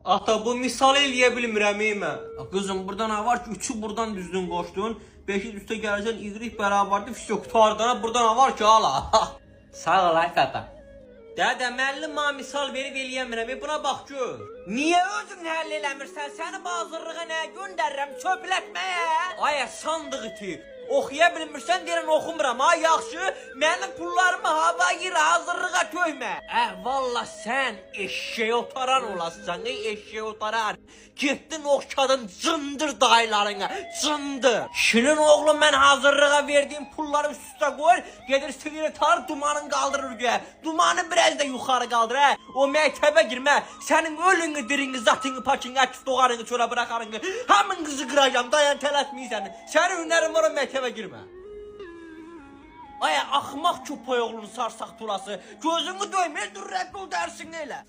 Ata bu misal eləyə bilmirəm mən. Qızım burada nə var ki 3'ü buradan düzgün qoşdun. 5'i üstə gələcən y bərabərdir fisik qutardana burada nə var ki hala. Sağ ol ay qata. Dədə müəllim ma misal verib eləyəmirəm. Buna bax gör. Niyə özün həll eləmirsən? Səni bazırlığa nə göndərirəm? Çöplətməyə. Ay sandıq iti. Oxuya bilmirsən deyirən oxumuram ha yaxşı. Mənim pullarımı hava yeri hazırlığa töymə. Valla sən eşeğe otaran olasın. Eşeğe otaran. Getdin oxşadın cındır dayılarına. Cındır. Şinin oğlum mən hazırlığa verdiğim pulları üst-üstə qoy. Gedir sekretar dumanın qaldırır göyə. Dumanı biraz da yuxarı qaldır hə. O məktəbə girmə. Sənin ölünü dirini zatını paçını açıb doğarını çölə bırakarını. Hamın qızı qıracam dayan tələsməysən. Sənin hünərin var o məktəbə girmə. Ay axmaq köpək oğlunu sarsaq tulası. Gözünü döymə dur rədd ol dərsini elə.